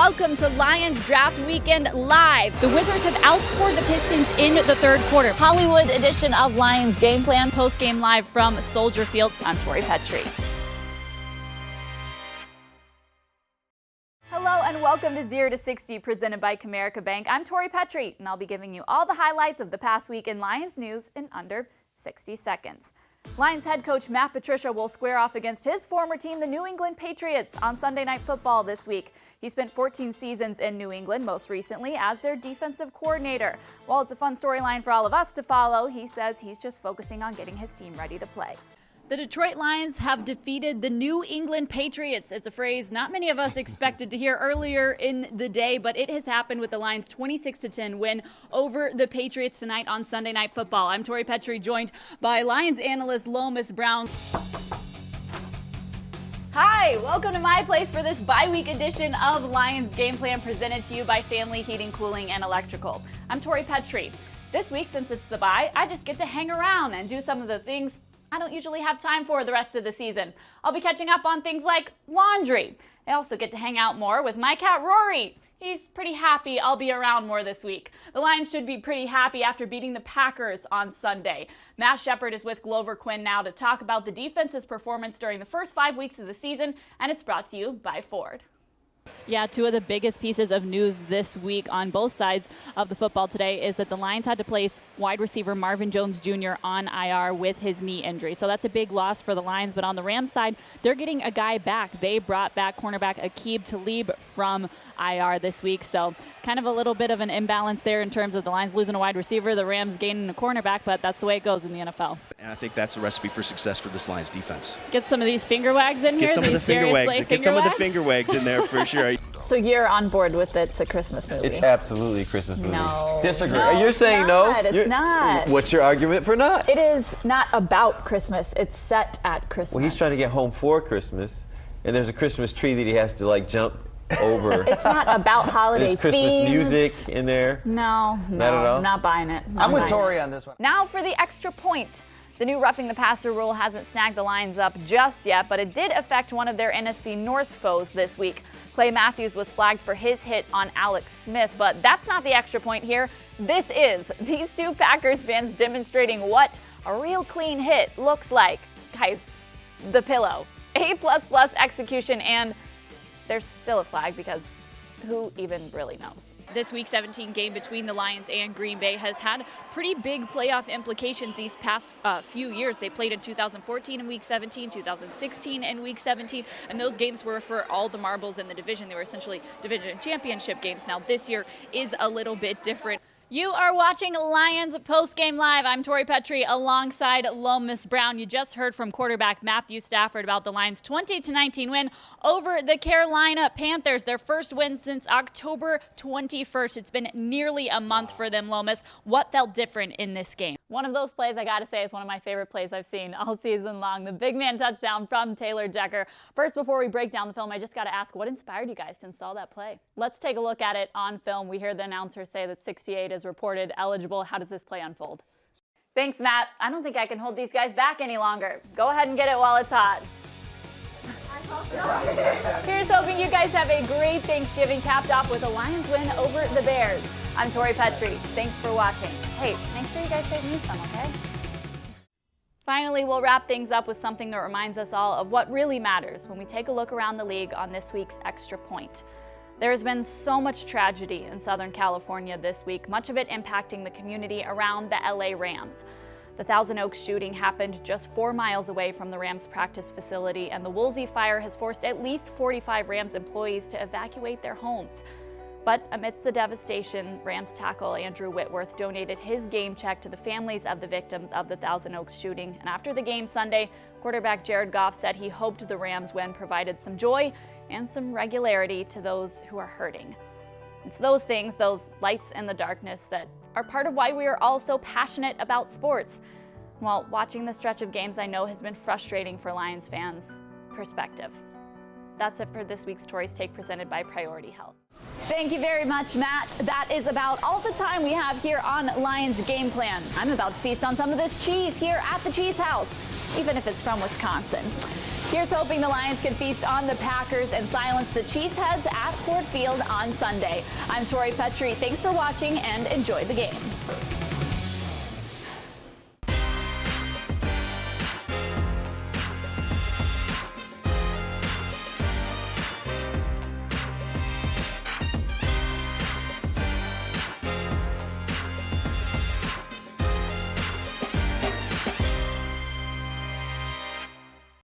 welcome to Lions Draft Weekend Live. The Wizards have outscored the Pistons in the third quarter. Hollywood edition of Lions Game Plan, post-game live from Soldier Field. I'm Tori Petry. Hello and welcome to 0 to 60 presented by Comerica Bank. I'm Tori Petry and I'll be giving you all the highlights of the past week in Lions news in under 60 seconds. Lions head coach Matt Patricia will square off against his former team, the New England Patriots, on Sunday Night Football this week. He spent 14 seasons in New England, most recently as their defensive coordinator. While it's a fun storyline for all of us to follow, he says he's just focusing on getting his team ready to play. The Detroit Lions have defeated the New England Patriots. It's a phrase not many of us expected to hear earlier in the day, but it has happened with the Lions' 26-10 win over the Patriots tonight on Sunday Night Football. I'm Tori Petry, joined by Lions analyst Lomas Brown. Hi, welcome to my place for this bye-week edition of Lions Game Plan presented to you by Family Heating, Cooling, and Electrical. I'm Tori Petry. This week, since it's the bye, I just get to hang around and do some of the things I don't usually have time for the rest of the season. I'll be catching up on things like laundry. I also get to hang out more with my cat Rory. He's pretty happy I'll be around more this week. The Lions should be pretty happy after beating the Packers on Sunday. Matt Shepard is with Glover Quinn now to talk about the defense's performance during the first 5 weeks of the season, and it's brought to you by Ford. Yeah, two of the biggest pieces of news this week on both sides of the football today is that the Lions had to place wide receiver Marvin Jones Jr. on IR with his knee injury. So that's a big loss for the Lions. But on the Rams side, they're getting a guy back. They brought back cornerback Aqib Talib from IR this week. So kind of a little bit of an imbalance there in terms of the Lions losing a wide receiver, the Rams gaining a cornerback, but that's the way it goes in the NFL. And I think that's a recipe for success for this Lions defense. Get some of these finger wags in here. Get some of the finger wags in there for sure. So you're on board with it's a Christmas movie? It's absolutely a Christmas movie. No. Disagree. No, You're saying no? It's not. What's your argument for not? It is not about Christmas. It's set at Christmas. Well, he's trying to get home for Christmas, and there's a Christmas tree that he has to like jump over. It's not about holiday There's Christmas themes. music in there. No, not at all. I'm not buying it. I'm with Tori on this one. Now for the extra point. The new roughing the passer rule hasn't snagged the Lions up just yet, but it did affect one of their NFC North foes this week. Clay Matthews was flagged for his hit on Alex Smith, but that's not the extra point here. This is these two Packers fans demonstrating what a real clean hit looks like. Guys, the pillow. A++ execution, and there's still a flag because who even really knows? This Week 17 game between the Lions and Green Bay has had pretty big playoff implications these past few years. They played in 2014 in Week 17, 2016 in Week 17, and those games were for all the marbles in the division. They were essentially division championship games. Now this year is a little bit different. You are watching Lions Post-Game Live. I'm Tori Petry alongside Lomas Brown. You just heard from quarterback Matthew Stafford about the Lions' 20-19 win over the Carolina Panthers, their first win since October 21st. It's been nearly a month for them, Lomas. What felt different in this game? One of those plays, I got to say, is one of my favorite plays I've seen all season long. The big man touchdown from Taylor Decker. First, before we break down the film, I just got to ask, what inspired you guys to install that play? Let's take a look at it on film. We hear the announcer say that 68 is reported eligible. How does this play unfold? Thanks, Matt. I don't think I can hold these guys back any longer. Go ahead and get it while it's hot. Here's hoping you guys have a great Thanksgiving, capped off with a Lions win over the Bears. I'm Tori Petry. Thanks for watching. Hey, make sure you guys save me some, okay? Finally, we'll wrap things up with something that reminds us all of what really matters when we take a look around the league on this week's Extra Point. There has been so much tragedy in Southern California this week, much of it impacting the community around the LA Rams. The Thousand Oaks shooting happened just 4 miles away from the Rams practice facility, and the Woolsey fire has forced at least 45 Rams employees to evacuate their homes. But amidst the devastation, Rams tackle Andrew Whitworth donated his game check to the families of the victims of the Thousand Oaks shooting. And after the game Sunday, quarterback Jared Goff said he hoped the Rams win provided some joy and some regularity to those who are hurting. It's those things, those lights in the darkness, that are part of why we are all so passionate about sports. While watching the stretch of games I know has been frustrating for Lions fans, perspective. That's it for this week's Tori's Take presented by Priority Health. Thank you very much, Matt. That is about all the time we have here on Lions Game Plan. I'm about to feast on some of this cheese here at the Cheese House. even if it's from Wisconsin. Here's hoping the Lions can feast on the Packers and silence the Cheeseheads at Ford Field on Sunday. I'm Tori Petry. Thanks for watching and enjoy the game.